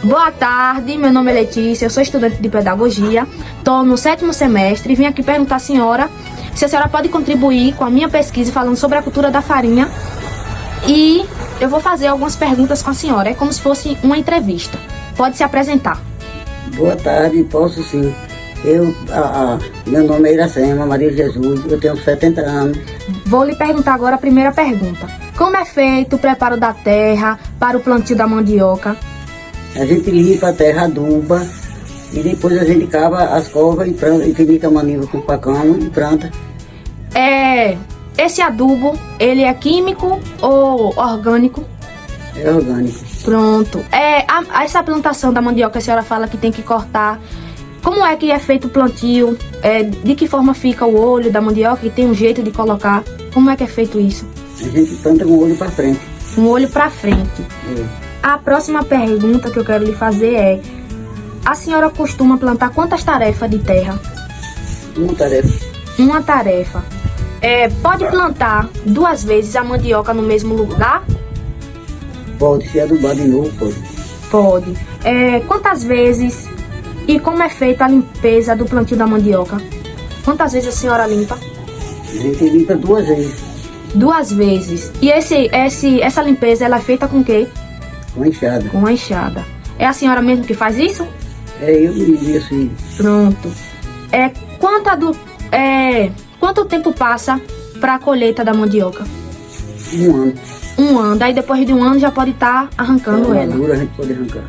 Boa tarde, meu nome é Letícia, eu sou estudante de pedagogia, estou no 7º semestre e vim aqui perguntar à senhora se a senhora pode contribuir com a minha pesquisa falando sobre a cultura da farinha, e eu vou fazer algumas perguntas com a senhora, é como se fosse uma entrevista. Pode se apresentar. Boa tarde, posso sim. Meu nome é Iracema Maria Jesus, eu tenho 70 anos. Vou lhe perguntar agora a primeira pergunta. Como é feito o preparo da terra para o plantio da mandioca? A gente limpa a terra, aduba, e depois a gente cava as covas e planta, e finica a maniva com pacão e planta. Esse adubo, ele é químico ou orgânico? É orgânico. Pronto. Essa plantação da mandioca, a senhora fala que tem que cortar. Como é que é feito o plantio? De que forma fica o olho da mandioca? E tem um jeito de colocar? Como é que é feito isso? A gente planta com o olho para frente. Um olho para frente. A próxima pergunta que eu quero lhe fazer é: a senhora costuma plantar quantas tarefas de terra? Uma tarefa. Uma tarefa. Pode plantar 2 vezes a mandioca no mesmo lugar? Pode, se adubar de novo, pode. Pode. Quantas vezes e como é feita a limpeza do plantio da mandioca? Quantas vezes a senhora limpa? A gente limpa 2 vezes. 2 vezes. E essa limpeza, ela é feita com o quê? Com enxada. Com a enxada. É a senhora mesmo que faz isso? Eu me assim. Pronto. Quanto tempo passa para a colheita da mandioca? 1 ano. 1 ano. Daí depois de 1 ano já pode estar arrancando ela. Madura, a gente pode arrancar.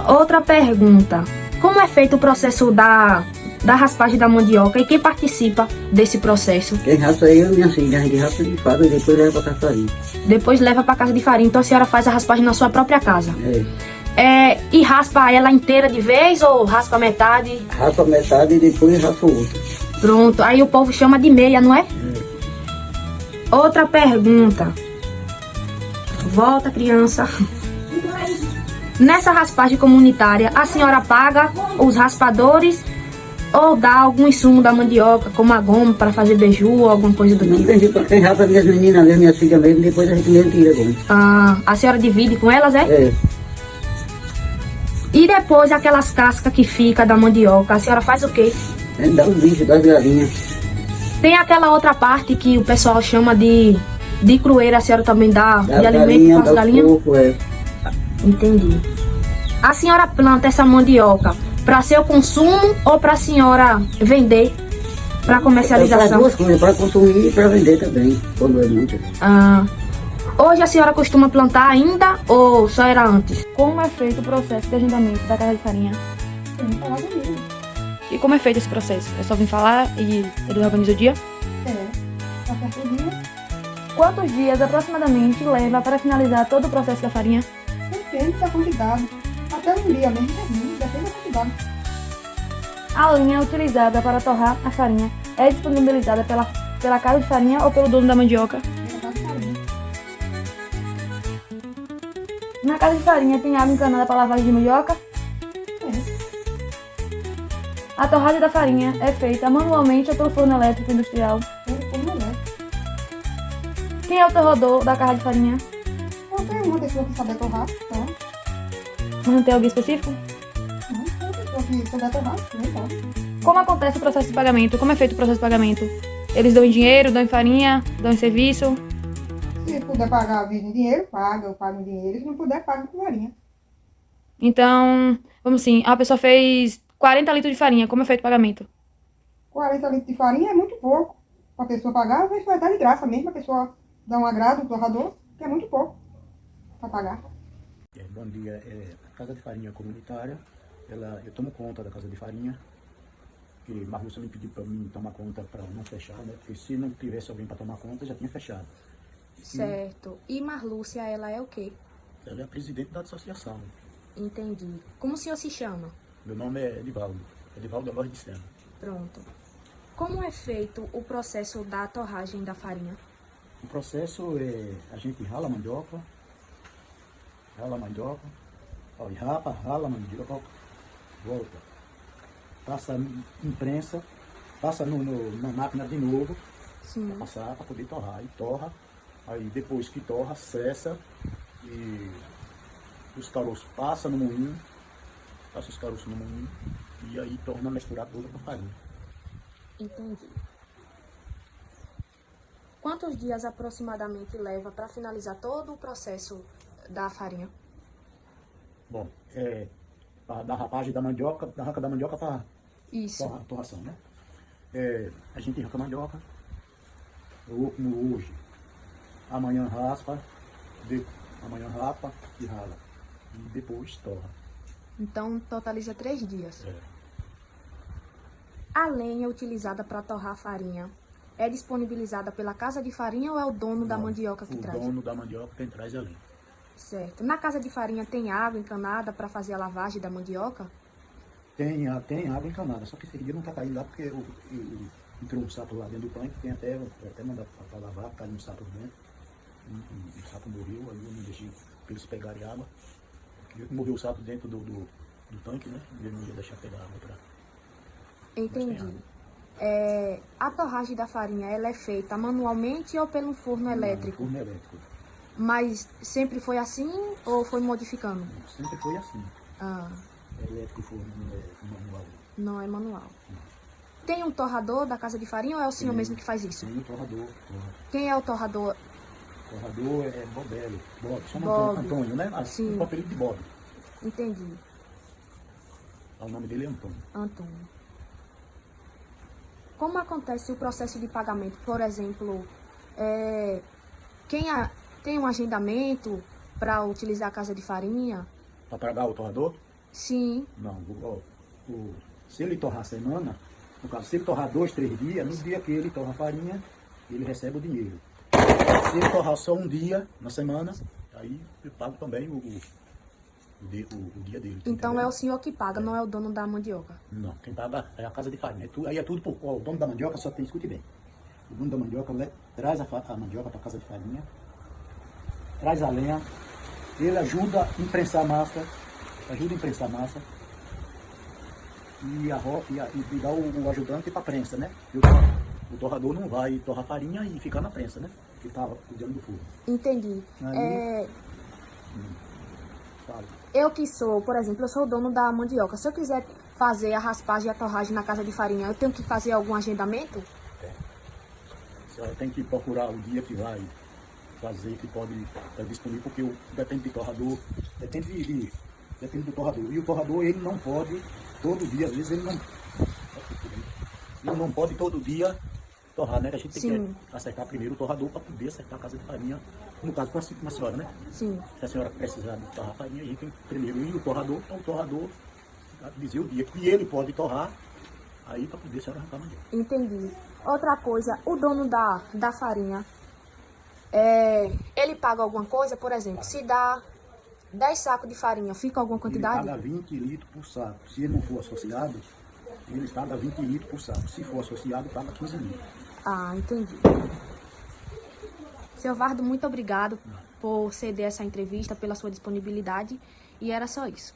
Outra pergunta. Como é feito o processo da raspagem da mandioca e quem participa desse processo? Quem raspa é eu e minha filha. A gente raspa de fato e depois leva para farinha. Depois leva para casa de farinha. Então a senhora faz a raspagem na sua própria casa. E raspa ela inteira de vez ou raspa metade? Raspa metade e depois raspa outra. Pronto. Aí o povo chama de meia, não é? Outra pergunta. Volta, criança. Nessa raspagem comunitária, a senhora paga os raspadores ou dá algum insumo da mandioca, como a goma, para fazer beiju ou alguma coisa do Não tipo? tem jeito, quem raspa minhas meninas mesmo, minhas filhas mesmo, depois a gente mesmo tira a goma. A senhora divide com elas, é? E depois aquelas cascas que fica da mandioca, a senhora faz o quê? A gente dá os bichos das galinhas. Tem aquela outra parte que o pessoal chama de crueira, a senhora também dá de alimento galinha, para as galinhas? Porco, Entendi. A senhora planta essa mandioca para seu consumo ou para a senhora vender para comercialização? Para 2 coisas, para consumir e para vender também, quando é muito. Hoje a senhora costuma plantar ainda ou só era antes? Como é feito o processo de agendamento da casa de farinha? E como é feito esse processo? É só vir falar e ele organiza o dia? Tá certo o dia. Quantos dias aproximadamente leva para finalizar todo o processo da farinha? Depende da quantidade. Até um dia mesmo termina, depende da quantidade. A linha utilizada para torrar a farinha é disponibilizada pela casa de farinha ou pelo dono da mandioca? Na casa de farinha tem água encanada para lavagem de mandioca? A torragem da farinha é feita manualmente ou pelo forno elétrico industrial? Quem é o torrador da casa de farinha? Não tem uma pessoa que sabe torrar, então. Não tem alguém específico? Não tem uma pessoa que souber torrar, então. Como acontece o processo de pagamento? Como é feito o processo de pagamento? Eles dão em dinheiro, dão em farinha, dão em serviço? Se puder pagar em dinheiro, paga, eu pago em dinheiro. Se não puder, paga com farinha. Então, vamos assim, a pessoa fez 40 litros de farinha, como é feito o pagamento? 40 litros de farinha é muito pouco para a pessoa pagar, às vezes vai dar de graça mesmo, a pessoa dá um agrado, o torrador, que é muito pouco para pagar. Bom dia, a Casa de Farinha Comunitária, eu tomo conta da Casa de Farinha, que Marlúcia me pediu para mim tomar conta para não fechar, né? Porque se não tivesse alguém para tomar conta, já tinha fechado. Certo. E Marlúcia, ela é o quê? Ela é a presidente da associação. Entendi. Como o senhor se chama? Meu nome é Edivaldo Eloy de Sena. Pronto. Como é feito o processo da torragem da farinha? O processo é, a gente rala a mandioca, ó, e rala a mandioca, volta, passa imprensa, passa na máquina de novo, para passar, para poder torrar, e torra, aí depois que torra, cessa e os caroços passam no moinho, passa os caroços no moinho e aí torna a misturar toda com a farinha. Entendi. Quantos dias aproximadamente leva para finalizar todo o processo da farinha? Bom, da rapagem da mandioca, da arranca da mandioca para Isso. torração, né? A gente arranca a mandioca, como hoje, amanhã raspa, amanhã rapa e rala, e depois torra. Então totaliza 3 dias. É. A lenha utilizada para torrar a farinha é disponibilizada pela casa de farinha ou é o dono da Não, mandioca que traz? O dono da mandioca quem traz a lenha. Certo. Na casa de farinha tem água encanada para fazer a lavagem da mandioca? Tem água encanada, só que esse dia não tá caindo lá porque entrou um sapo lá dentro do tanque, tem até mandar para lavar, caiu um sapo dentro, um sapo morreu, aí eu não deixei para eles pegarem água, porque morreu o sapo dentro do tanque, né? E eu não ia deixar pegar água para... Entendi. A torragem da farinha, ela é feita manualmente ou pelo forno elétrico? Forno elétrico. Mas sempre foi assim ou foi modificando? Sempre foi assim. Ah, Elétrico, forno, manual. não é manual. Tem um torrador da casa de farinha ou é o senhor mesmo que faz isso? Tem um torrador. Quem é o torrador? Torrador é Bobelli. Chama Bob. Antônio, né? Sim. O apelido de Bob. Entendi. O nome dele é Antônio. Antônio. Como acontece o processo de pagamento? Por exemplo, tem um agendamento para utilizar a casa de farinha? Para pagar o torrador? Sim. Não. Se ele torrar a semana, no caso, se ele torrar 2, 3 dias, no dia que ele torra a farinha, ele recebe o dinheiro. Se ele torrar só um dia na semana, aí eu pago também o dia dele. Então entendeu? é o senhor que paga, não é o dono da mandioca. Não, quem paga é a casa de farinha. Aí é tudo o dono da mandioca só tem, escute bem. O dono da mandioca traz a mandioca para a casa de farinha, traz a lenha, ele ajuda a imprensar a massa, e dá o ajudante para a prensa, né? O torrador não vai torrar farinha e ficar na prensa, né? Que tá cuidando do fogo. Entendi. Aí- Fala. Eu que sou, por exemplo, eu sou o dono da mandioca. Se eu quiser fazer a raspagem e a torragem na casa de farinha, eu tenho que fazer algum agendamento? Você tem que procurar o dia que vai fazer, que pode estar disponível, porque depende do torrador, depende do torrador. E o torrador, ele não pode todo dia, às vezes ele não pode todo dia torrar, né? A gente tem Sim. que acertar primeiro o torrador para poder acertar a casa de farinha, no caso com uma senhora, né? Sim. Se a senhora precisar de torrar farinha, aí tem primeiro ir o torrador dizer o dia que ele pode torrar, aí para poder a senhora arrancar a mandioca. Entendi. Outra coisa, o dono da farinha, ele paga alguma coisa? Por exemplo, se dá 10 sacos de farinha, fica alguma quantidade? Ele paga 20 litros por saco. Se ele não for associado, ele paga 20 litros por saco. Se for associado, paga 15 litros. Ah, entendi. Seu Vardo, muito obrigado por ceder essa entrevista, pela sua disponibilidade. E era só isso.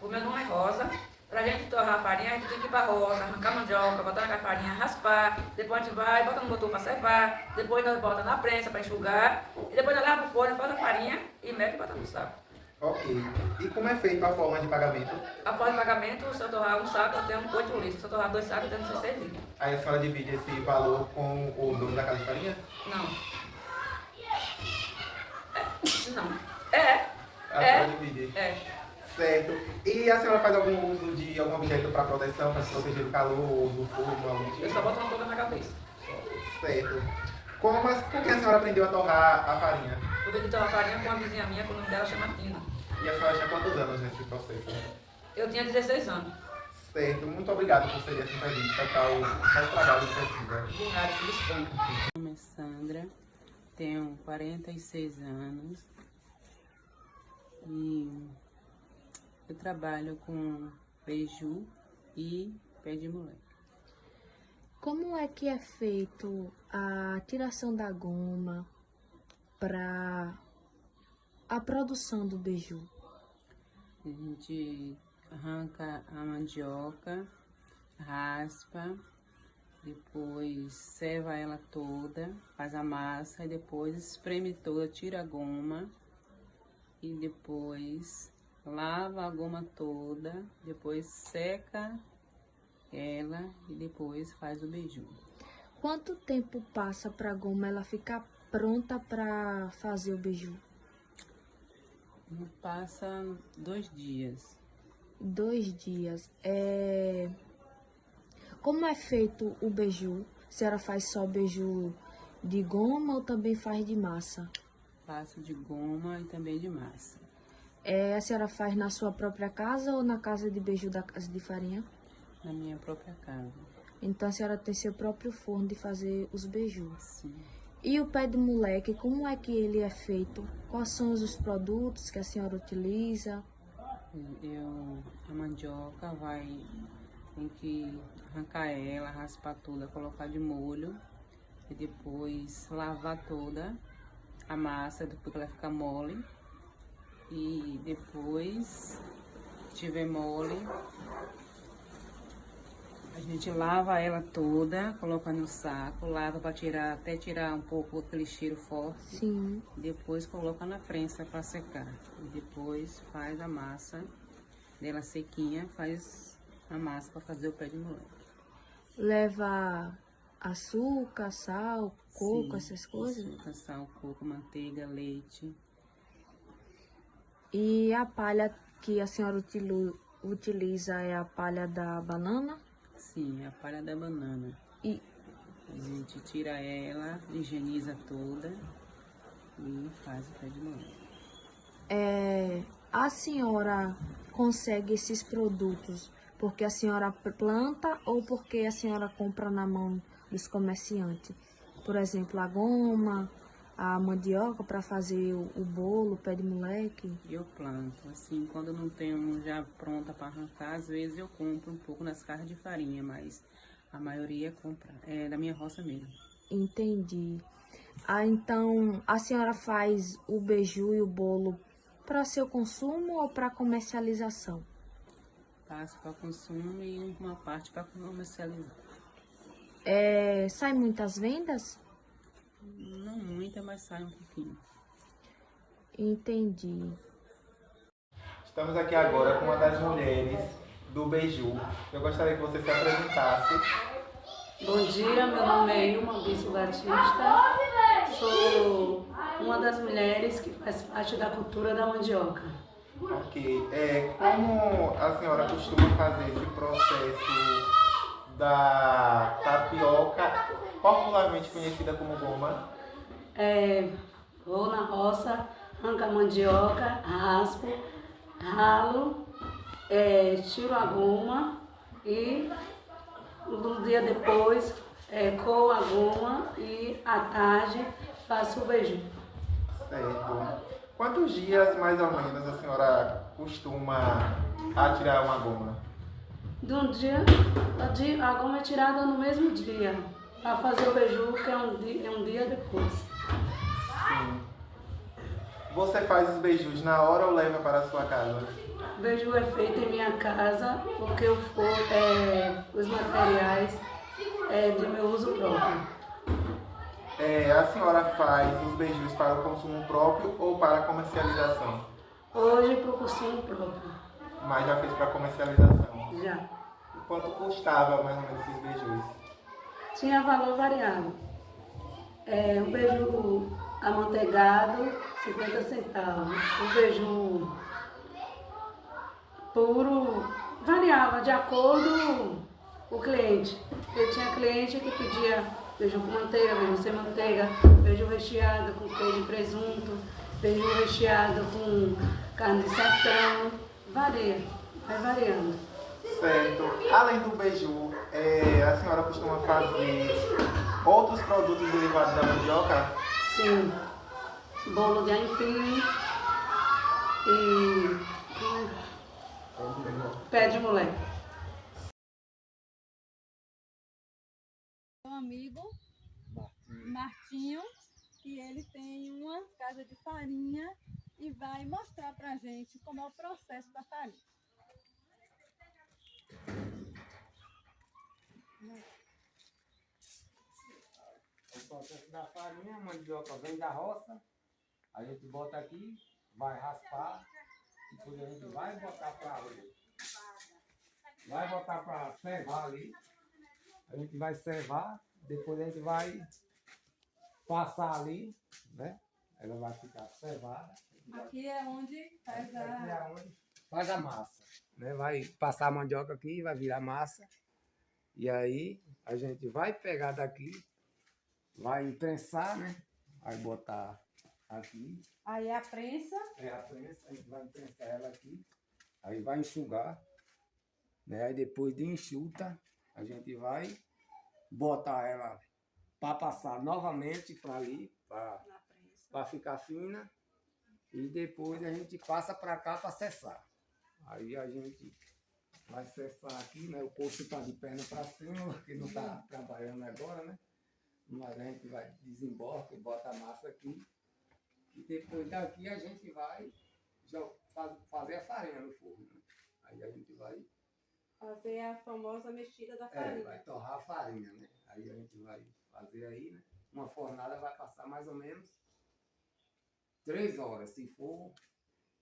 O meu nome é Rosa. Pra gente torrar a farinha, a gente tem que ir pra roça, arrancar a mandioca, botar na farinha, raspar. Depois a gente vai, bota no motor pra cevar. Depois nós bota na prensa pra enxugar. E depois nós leva pro forno, bota a farinha e mete e bota no saco. Ok. E como é feita a forma de pagamento? A forma de pagamento, se eu torrar um saco, eu tenho 8 litros. Se eu torrar 2 sacos, eu tenho 16 litros. Aí a senhora divide esse valor com o dono da casa de farinha? Não. Não. A senhora divide. É. Certo. E a senhora faz algum uso de algum objeto para proteção, para se proteger do calor, do fogo, algum tipo? Eu só boto uma touca na cabeça. Certo. Com que a senhora aprendeu a torrar a farinha? Eu vendi torrar farinha com uma vizinha minha, que o nome dela chama Tina. E a senhora tinha quantos anos nesse processo? Eu tinha 16 anos. Certo. Muito obrigado por ceder essa entrevista para o nosso trabalho de pesquisa. De nada, feliz ano. Meu nome é Sandra, tenho 46 anos e eu trabalho com beiju e pé de moleque. Como é que é feito a tiração da goma para a produção do beiju? A gente arranca a mandioca, raspa, depois ceva ela toda, faz a massa e depois espreme toda, tira a goma e depois lava a goma toda, depois seca ela e depois faz o beiju. Quanto tempo passa para a goma ela ficar pronta para fazer o beiju? Não passa 2 dias. 2 dias. Como é feito o beiju? A senhora faz só beiju de goma ou também faz de massa? Faço de goma e também de massa. A senhora faz na sua própria casa ou na casa de beiju da casa de farinha? Na minha própria casa. Então a senhora tem seu próprio forno de fazer os beijus. Sim. E o pé de moleque, como é que ele é feito? Quais são os produtos que a senhora utiliza? A mandioca tem que arrancar ela, raspar toda, colocar de molho e depois lavar toda a massa, depois que ela fica mole. E depois, se tiver mole, a gente lava ela toda, coloca no saco, lava para até tirar um pouco aquele cheiro forte. Sim. Depois coloca na prensa para secar. E depois faz a massa dela sequinha, faz a massa para fazer o pé de moleque. Leva açúcar, sal, coco, Sim, essas coisas? Açúcar, sal, coco, manteiga, leite. E a palha que a senhora utiliza é a palha da banana? Sim, a palha da banana. E A gente tira ela, higieniza toda e faz o pé de moleque. a senhora consegue esses produtos porque a senhora planta ou porque a senhora compra na mão dos comerciantes? Por exemplo, a goma, a mandioca para fazer o bolo, o pé de moleque. Eu planto, assim, quando não tenho já pronta para arrancar, às vezes eu compro um pouco nas casas de farinha, mas a maioria compra, é da minha roça mesmo. Entendi. Então a senhora faz o beiju e o bolo para seu consumo ou para comercialização? Passo para consumo e uma parte para comercializar. Sai muitas vendas? Não muita, mas sai um pouquinho. Entendi. Estamos aqui agora com uma das mulheres do beiju. Eu gostaria que você se apresentasse. Bom dia, meu nome é Ilma Bispo Batista, sou uma das mulheres que faz parte da cultura da mandioca. Ok. Como a senhora costuma fazer esse processo da tapioca, popularmente conhecida como goma? Vou na roça, arranco a mandioca, raspo, ralo, tiro a goma e um dia depois coo a goma e à tarde faço o beiju. Certo. Quantos dias, mais ou menos, a senhora costuma tirar uma goma? A goma é tirada no mesmo dia, para fazer o beiju, que é um dia depois. Sim. Você faz os beijus na hora ou leva para a sua casa? O beiju é feito em minha casa, porque os materiais de meu uso próprio. A senhora faz os beijus para o consumo próprio ou para a comercialização? Hoje para o consumo próprio. Mas já fez para comercialização? Já. E quanto custava mais ou menos esses beijus? Tinha valor variado. O beiju amanteigado, 50 centavos. O beiju puro variava de acordo com o cliente. Eu tinha cliente que pedia beiju com manteiga, beiju sem manteiga, beiju recheado com queijo e presunto, beiju recheado com carne de sertão. Varia, vai variando. Certo. Além do beiju, a senhora costuma fazer outros produtos derivados da mandioca? Sim, bolo de aipim e pé de moleque. Meu amigo Martinho, que ele tem uma casa de farinha e vai mostrar pra gente como é o processo da farinha. O processo da farinha, a mandioca vem da roça, a gente bota aqui, vai raspar, depois a gente vai botar para cevar ali. A gente vai cevar, depois a gente vai passar ali, né? Ela vai ficar cevada. Aqui é onde faz Aqui é a... onde faz a massa, né? Vai passar a mandioca aqui, vai virar massa. E aí a gente vai pegar daqui, vai imprensar, né? Vai botar aqui. Aí a prensa. É a prensa, a gente vai imprensar ela aqui. Aí vai enxugar, né? Aí depois de enxuta, a gente vai botar ela para passar novamente para ali, para ficar fina. E depois a gente passa para cá para cessar. Aí a gente vai cessar aqui, né? O posto está de perna para cima, porque não está trabalhando agora, né? Mas a gente vai desemborca e bota a massa aqui. E depois daqui a gente vai fazer a farinha no forno, né? Aí a gente vai Fazer a famosa mexida da farinha. vai torrar a farinha, né? Aí a gente vai fazer aí, né? Uma fornada vai passar mais ou menos 3 horas. Se for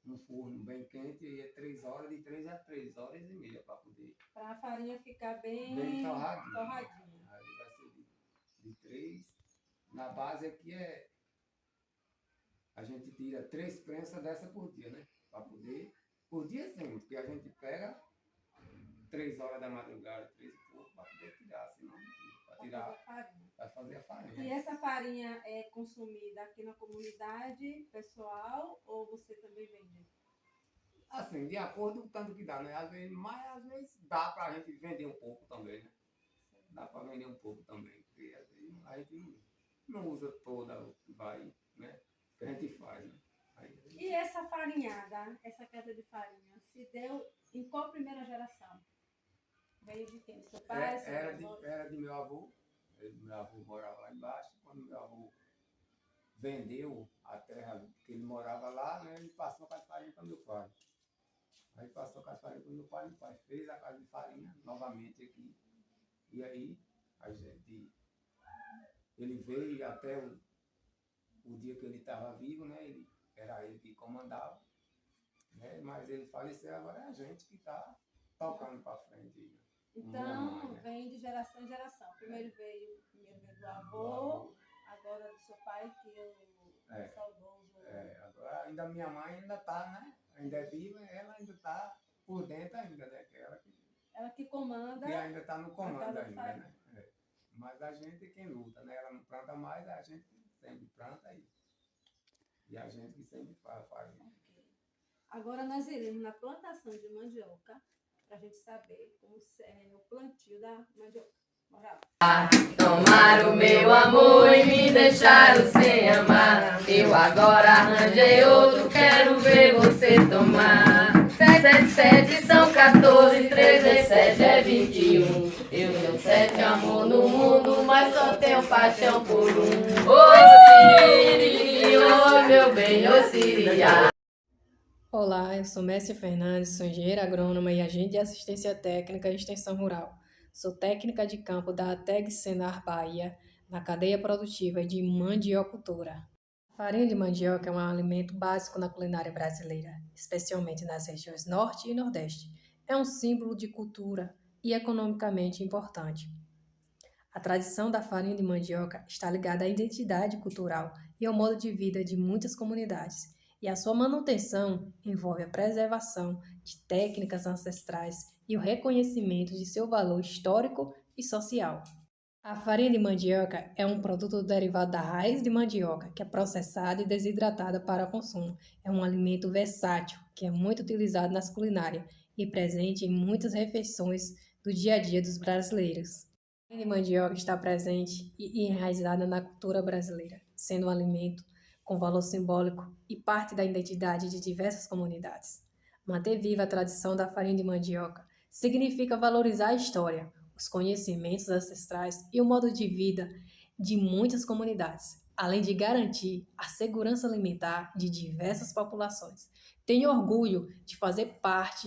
um forno bem quente, é 3 horas, de 3 a 3 horas e meia para poder. Para a farinha ficar Bem torradinha. torradinha. Aí vai ser de 3. Na base aqui a gente tira 3 prensas dessa por dia, né? Para poder. Por dia sim, porque a gente pega 3 horas da madrugada, 3 e pouco, para poder tirar, senão para tirar, para fazer a farinha. E essa farinha é consumida aqui na comunidade pessoal ou você também vende? Assim, de acordo com o tanto que dá, né? Às vezes, mas às vezes dá para a gente vender um pouco também, né? Dá para vender um pouco também, porque às vezes a gente não usa toda o que vai, né? Que a gente faz, né? E essa farinhada, essa casa de farinha, se deu em qual primeira geração? Veio de quem? Seu pai? Seu avô? Era de meu avô. Meu avô morava lá embaixo. Quando meu avô vendeu a terra que ele morava lá, né, ele passou com a farinha para meu pai. Aí passou com a farinha para meu pai fez a casa de farinha novamente aqui. E aí ele veio até o dia que ele estava vivo, né? Era ele que comandava, né? Mas ele faleceu, agora é a gente que está tocando para frente. Né? Então, mãe, né? vem de geração em geração. Primeiro veio do avô, agora do seu pai, que é o saudoso. Agora ainda minha mãe ainda está, né? Ainda é viva, ela ainda está por dentro ainda, né? Ela que comanda. Que ainda está no comando ainda, faz. né? Mas a gente é quem luta, né? Ela não planta mais, a gente sempre planta aí. E a gente que sempre faz farinha. Okay. Agora nós iremos na plantação de mandioca para a gente saber como é o plantio da mandioca. Bora lá. Tomaram o meu amor e me deixaram sem amar. Eu agora arranjei outro, quero ver você tomar. 7, 7 são 14, 3 vezes 7 é 21. Eu tenho 7 amor no mundo, mas só tenho paixão por um. Ô Siri, ô meu bem, ô Siria. Olá, eu sou Messi Fernandes, sou engenheira agrônoma e agente de assistência técnica e extensão rural. Sou técnica de campo da ATEG Senar Bahia, na cadeia produtiva de mandiocultura. A farinha de mandioca é um alimento básico na culinária brasileira, especialmente nas regiões Norte e Nordeste. É um símbolo de cultura e economicamente importante. A tradição da farinha de mandioca está ligada à identidade cultural e ao modo de vida de muitas comunidades, e a sua manutenção envolve a preservação de técnicas ancestrais e o reconhecimento de seu valor histórico e social. A farinha de mandioca é um produto derivado da raiz de mandioca, que é processada e desidratada para consumo. É um alimento versátil, que é muito utilizado nas culinárias e presente em muitas refeições do dia a dia dos brasileiros. A farinha de mandioca está presente e enraizada na cultura brasileira, sendo um alimento com valor simbólico e parte da identidade de diversas comunidades. Manter viva a tradição da farinha de mandioca significa valorizar a história, os conhecimentos ancestrais e o modo de vida de muitas comunidades, além de garantir a segurança alimentar de diversas populações. Tenho orgulho de fazer parte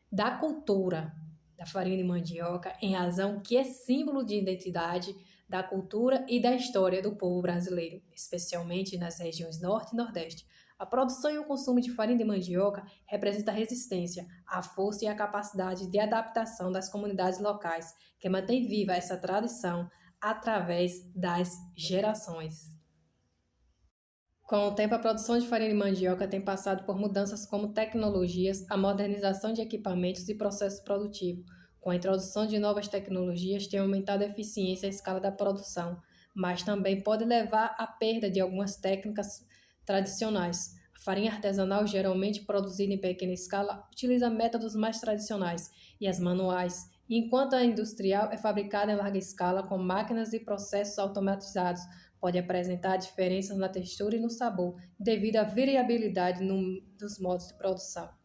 da cultura da farinha de mandioca, em razão que é símbolo de identidade da cultura e da história do povo brasileiro, especialmente nas regiões Norte e Nordeste. A produção e o consumo de farinha de mandioca representa a resistência, a força e a capacidade de adaptação das comunidades locais, que mantém viva essa tradição através das gerações. Com o tempo, a produção de farinha de mandioca tem passado por mudanças como tecnologias, a modernização de equipamentos e processos produtivos. Com a introdução de novas tecnologias, tem aumentado a eficiência e a escala da produção, mas também pode levar à perda de algumas técnicas tradicionais. A farinha artesanal, geralmente produzida em pequena escala, utiliza métodos mais tradicionais e as manuais, enquanto a industrial é fabricada em larga escala com máquinas e processos automatizados. Pode apresentar diferenças na textura e no sabor, devido à variabilidade dos modos de produção.